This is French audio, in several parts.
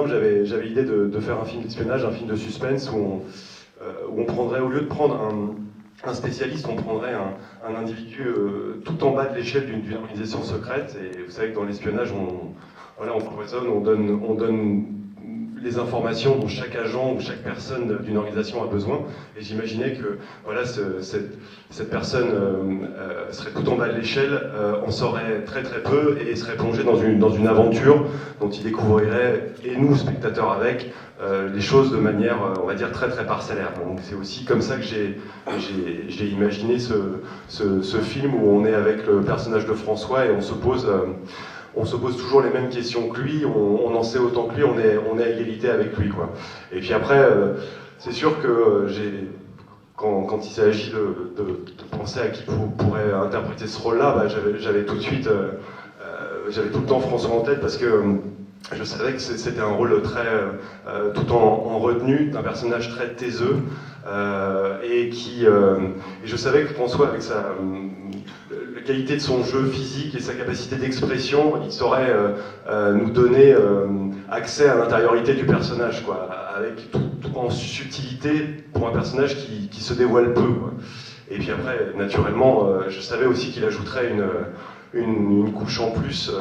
simple, j'avais l'idée de faire un film d'espionnage, un film de suspense où on prendrait, au lieu de prendre un spécialiste, on prendrait un individu tout en bas de l'échelle d'une organisation secrète. Et vous savez que dans l'espionnage, on cloisonne, on donne les informations dont chaque agent ou chaque personne d'une organisation a besoin. Et j'imaginais que voilà, cette personne serait tout en bas de l'échelle, en saurait très très peu et serait plongée dans une aventure dont il découvrirait, et nous, spectateurs avec, les choses de manière, on va dire, très très parcellaire. Donc c'est aussi comme ça que j'ai imaginé ce film où on est avec le personnage de François et on se pose toujours les mêmes questions que lui, on en sait autant que lui, on est à égalité avec lui, quoi. Et puis après, c'est sûr que quand il s'agit de penser à qui pourrait interpréter ce rôle-là, bah, j'avais tout de suite, j'avais tout le temps François en tête parce que je savais que c'était un rôle très, tout en retenue, d'un personnage très taiseux, et je savais que François, avec la qualité de son jeu physique et sa capacité d'expression, il saurait nous donner accès à l'intériorité du personnage, quoi, avec tout en subtilité pour un personnage qui se dévoile peu, quoi. Et puis après, naturellement, je savais aussi qu'il ajouterait une couche en plus,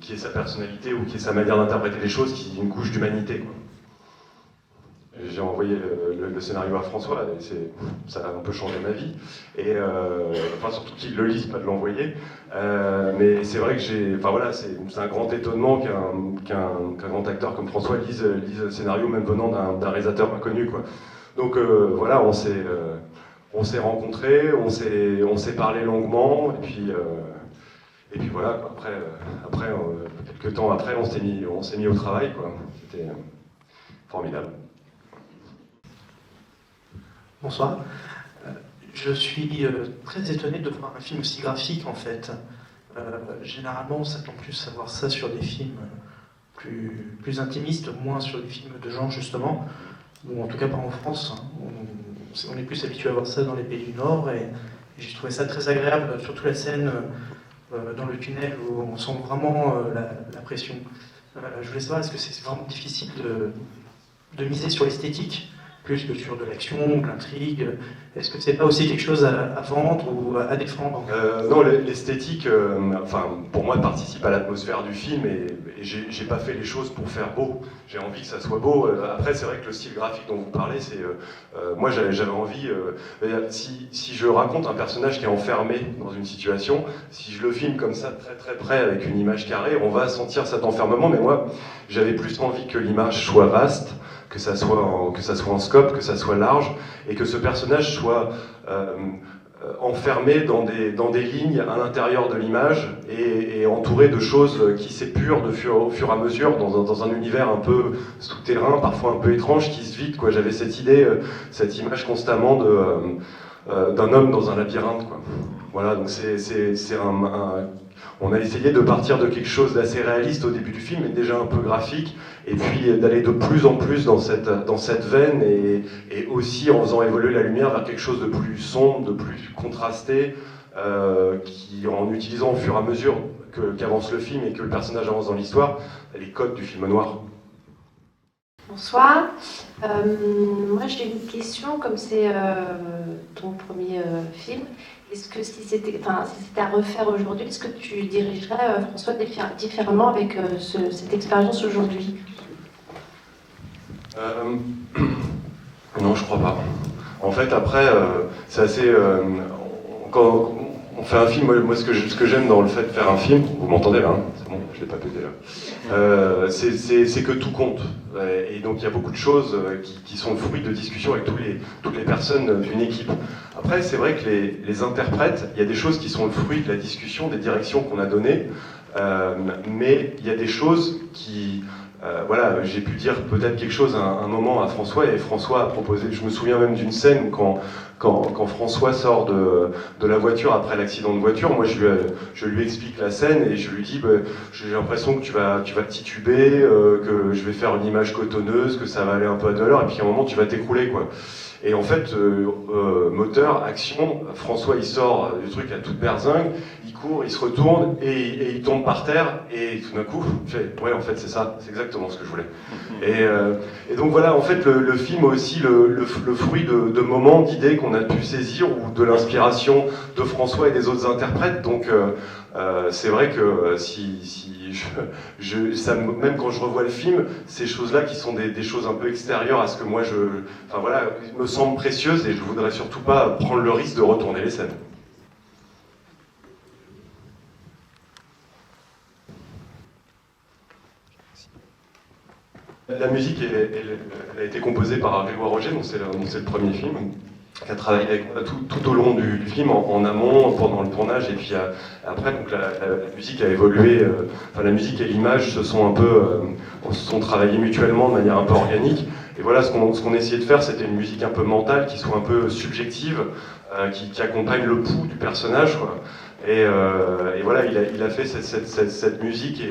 qui est sa personnalité ou qui est sa manière d'interpréter les choses, qui est une couche d'humanité, quoi. J'ai envoyé le scénario à François, et ça a un peu changé ma vie. Et enfin, surtout qu'il le lise, pas de l'envoyer. Mais c'est vrai que c'est un grand étonnement qu'un grand acteur comme François lise le scénario, même venant d'un réalisateur inconnu, quoi. Donc voilà, on s'est rencontrés, on s'est parlé longuement, et puis voilà, quoi. Après quelques temps après, on s'est mis au travail, quoi. C'était formidable. Bonsoir. Je suis très étonné de voir un film aussi graphique, en fait. Généralement, on s'attend plus à voir ça sur des films plus intimistes, moins sur des films de genre, justement, ou en tout cas pas en France. On est plus habitué à voir ça dans les pays du Nord, et j'ai trouvé ça très agréable, surtout la scène dans le tunnel où on sent vraiment la pression. Je voulais savoir, est-ce que c'est vraiment difficile de miser sur l'esthétique plus que sur de l'action, de l'intrigue? Est-ce que c'est pas aussi quelque chose à vendre ou à défendre? Non, l'esthétique, enfin, pour moi, participe à l'atmosphère du film, et j'ai pas fait les choses pour faire beau. J'ai envie que ça soit beau. Après, c'est vrai que le style graphique dont vous parlez, moi, j'avais envie. Si je raconte un personnage qui est enfermé dans une situation, si je le filme comme ça, très très près, avec une image carrée, on va sentir cet enfermement. Mais moi, j'avais plus envie que l'image soit vaste, que ça soit en scope, que ça soit large, et que ce personnage soit enfermé dans des lignes à l'intérieur de l'image et entouré de choses qui s'épurent au fur et à mesure dans un univers un peu souterrain, parfois un peu étrange, qui se vide, quoi. J'avais cette idée, cette image constamment d'un homme dans un labyrinthe, quoi. Voilà, donc on a essayé de partir de quelque chose d'assez réaliste au début du film, mais déjà un peu graphique, et puis d'aller de plus en plus dans cette veine, et aussi en faisant évoluer la lumière vers quelque chose de plus sombre, de plus contrasté, en utilisant au fur et à mesure qu'avance le film et que le personnage avance dans l'histoire, les codes du film noir. Bonsoir. Moi j'ai une question, comme c'est ton premier film. Est-ce que si c'était à refaire aujourd'hui, est-ce que tu dirigerais François différemment avec cette expérience aujourd'hui? Non, je crois pas. En fait, après, c'est assez... quand on fait un film, moi ce que j'aime dans le fait de faire un film, vous m'entendez là, hein, c'est bon, je l'ai pas pété là, c'est que tout compte. Et donc il y a beaucoup de choses qui sont le fruit de discussions avec toutes les personnes d'une équipe. Après, c'est vrai que les interprètes, il y a des choses qui sont le fruit de la discussion, des directions qu'on a données, mais il y a des choses qui... voilà, j'ai pu dire peut-être quelque chose à un moment à François, et François a proposé, je me souviens même d'une scène où quand François sort de la voiture après l'accident de voiture, moi je lui explique la scène et je lui dis j'ai l'impression que tu vas tituber, que je vais faire une image cotonneuse, que ça va aller un peu à 2 heures, et puis à un moment tu vas t'écrouler, quoi. Et en fait, moteur, action, François il sort du truc à toute berzingue, il court, il se retourne et il tombe par terre et tout d'un coup, ouais en fait c'est ça, c'est exactement ce que je voulais. Et donc voilà, en fait le film a aussi le fruit de moments, d'idées qu'on a pu saisir ou de l'inspiration de François et des autres interprètes. Donc c'est vrai que même quand je revois le film, ces choses-là qui sont des choses un peu extérieures à ce que moi enfin voilà, me semblent précieuses et je voudrais surtout pas prendre le risque de retourner les scènes. La musique, elle a été composée par Grégoire Roger, donc c'est le premier film, qui a travaillé avec moi tout au long du film, en amont, pendant le tournage, et puis après, donc la musique a évolué, enfin la musique et l'image se sont travaillés mutuellement de manière un peu organique, et voilà, ce qu'on essayait de faire, c'était une musique un peu mentale, qui soit un peu subjective, qui accompagne le pouls du personnage, quoi. Et voilà, il a fait cette musique, et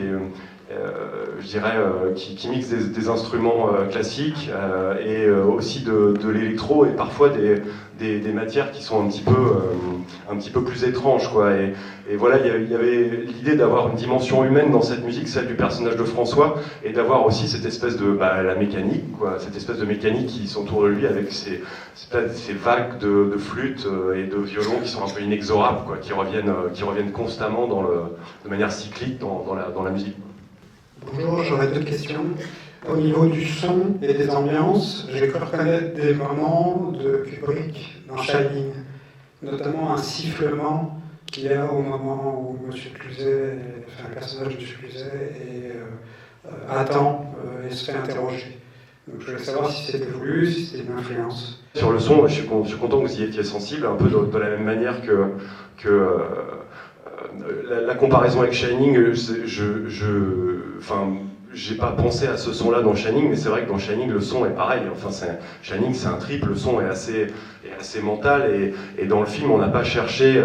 je dirais, qui mixe des instruments classiques et aussi de l'électro et parfois des matières qui sont un petit peu plus étranges, quoi. Et voilà, il y avait l'idée d'avoir une dimension humaine dans cette musique, celle du personnage de François, et d'avoir aussi cette espèce de la mécanique, quoi, cette espèce de mécanique qui s'entoure de lui avec ces vagues de flûte et de violon qui sont un peu inexorables, quoi, qui reviennent constamment de manière cyclique dans la musique. Bonjour, j'aurais deux questions. Au niveau du son et des ambiances, j'ai cru reconnaître des moments de Kubrick dans Shining, notamment un sifflement qu'il y a au moment où M. Cluzet, enfin le personnage de M. Cluzet, attend et se fait interroger. Donc je voulais savoir si c'était voulu, si c'était une influence. Sur le son, je suis content que vous y étiez sensible, un peu de la même manière que la comparaison avec Shining, j'ai pas pensé à ce son-là dans Shining, mais c'est vrai que dans Shining, le son est pareil. Enfin, Shining, c'est un trip, le son est assez mental, et dans le film, on n'a pas cherché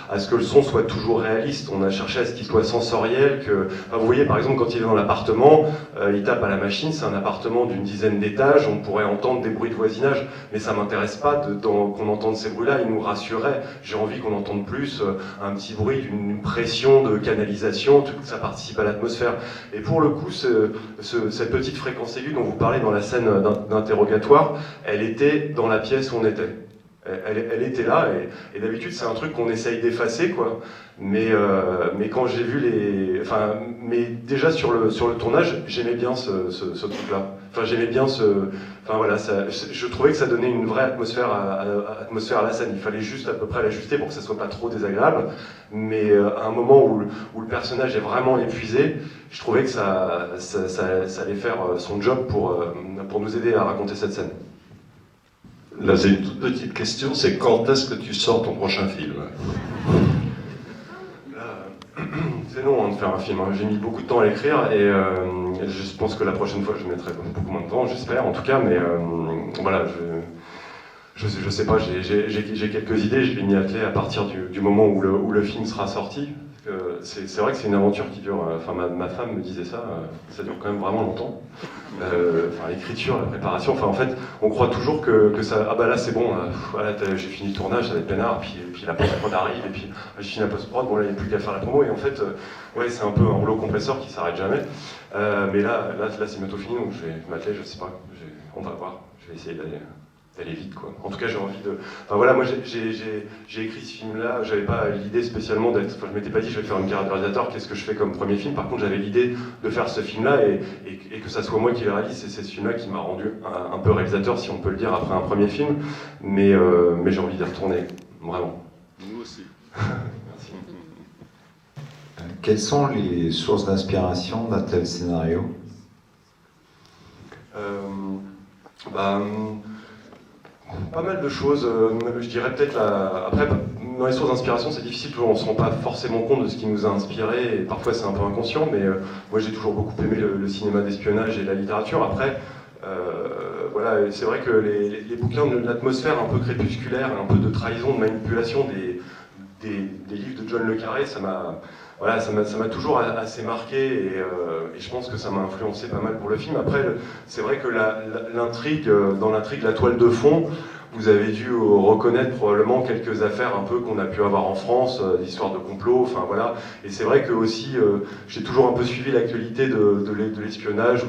à ce que le son soit toujours réaliste. On a cherché à ce qu'il soit sensoriel. Vous voyez, par exemple, quand il est dans l'appartement, il tape à la machine, c'est un appartement d'une dizaine d'étages, on pourrait entendre des bruits de voisinage, mais ça m'intéresse pas qu'on entende ces bruits-là, ils nous rassuraient. J'ai envie qu'on entende plus un petit bruit d'une pression de canalisation, tout ça participe à l'atmosphère. Et pour le coup, cette petite fréquence aiguë dont vous parlez dans la scène d'interrogatoire, elle était dans la pièce où on était. Elle était là, et d'habitude c'est un truc qu'on essaye d'effacer, quoi. Mais quand j'ai vu mais déjà sur le tournage, j'aimais bien ce truc-là. Enfin, j'aimais bien enfin voilà, je trouvais que ça donnait une vraie atmosphère à la scène. Il fallait juste à peu près l'ajuster pour que ça soit pas trop désagréable. Mais à un moment où le personnage est vraiment épuisé, je trouvais que ça allait faire son job pour nous aider à raconter cette scène. Là, c'est une toute petite question, c'est quand est-ce que tu sors ton prochain film ? C'est long de faire un film, hein. J'ai mis beaucoup de temps à l'écrire, et je pense que la prochaine fois je mettrai beaucoup moins de temps, j'espère en tout cas, mais voilà, je sais pas, j'ai quelques idées, je vais m'y atteler à partir du moment où le film sera sorti. C'est vrai que c'est une aventure qui dure, enfin ma femme me disait ça dure quand même vraiment longtemps. L'écriture, la préparation, enfin en fait on croit toujours que ça, ah bah là c'est bon, voilà, j'ai fini le tournage, ça va être peinard, puis la post-prod arrive, et puis j'ai fini la post-prod, bon là il n'y a plus qu'à faire la promo, et en fait ouais, c'est un peu un rouleau compresseur qui s'arrête jamais. Mais là c'est bientôt fini, donc je vais m'atteler, je sais pas, on va voir, je vais essayer d'aller vite, quoi. En tout cas, j'ai envie de... Enfin voilà, moi j'ai écrit ce film-là, j'avais pas l'idée spécialement d'être... Enfin, je m'étais pas dit je vais faire une carrière de réalisateur, qu'est-ce que je fais comme premier film. Par contre, j'avais l'idée de faire ce film-là et que ça soit moi qui le réalise, et c'est ce film-là qui m'a rendu un peu réalisateur, si on peut le dire, après un premier film. Mais j'ai envie d'y retourner, vraiment. Nous aussi. Merci. Quelles sont les sources d'inspiration d'un tel scénario ? Pas mal de choses, je dirais peut-être après, dans les sources d'inspiration, c'est difficile, on ne se rend pas forcément compte de ce qui nous a inspiré, et parfois c'est un peu inconscient, mais moi j'ai toujours beaucoup aimé le cinéma d'espionnage et la littérature. Après, voilà, c'est vrai que les bouquins de l'atmosphère un peu crépusculaire, un peu de trahison, de manipulation des livres de John le Carré, ça voilà, ça m'a toujours assez marqué et je pense que ça m'a influencé pas mal pour le film. Après, c'est vrai que l'intrigue, dans l'intrigue, la toile de fond, vous avez dû reconnaître probablement quelques affaires un peu qu'on a pu avoir en France, d'histoires de complot, enfin voilà. Et c'est vrai que aussi, j'ai toujours un peu suivi l'actualité de l'espionnage ou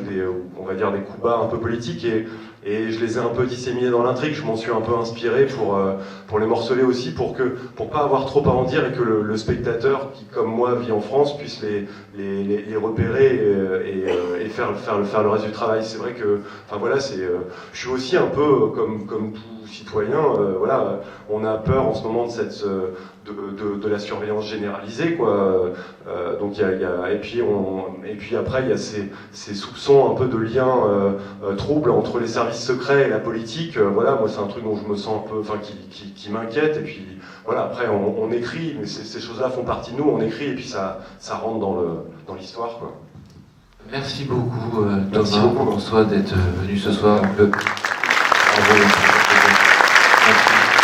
on va dire des coups bas un peu politiques et je les ai un peu disséminés dans l'intrigue. Je m'en suis un peu inspiré pour les morceler aussi, pour pas avoir trop à en dire et que le spectateur qui, comme moi, vit en France, puisse les repérer et faire le reste du travail. C'est vrai que, enfin voilà, je suis aussi un peu comme tout citoyen, voilà, on a peur en ce moment de la surveillance généralisée, quoi. Donc et puis après il y a ces soupçons un peu de liens troubles entre les services secrets et la politique. Voilà, moi c'est un truc dont je me sens un peu, enfin qui m'inquiète. Et puis voilà, après on écrit, mais ces choses-là font partie de nous. On écrit et puis ça rentre dans l'histoire, quoi. Merci beaucoup Merci Thomas beaucoup. François d'être venu ce soir. Bravo. Merci.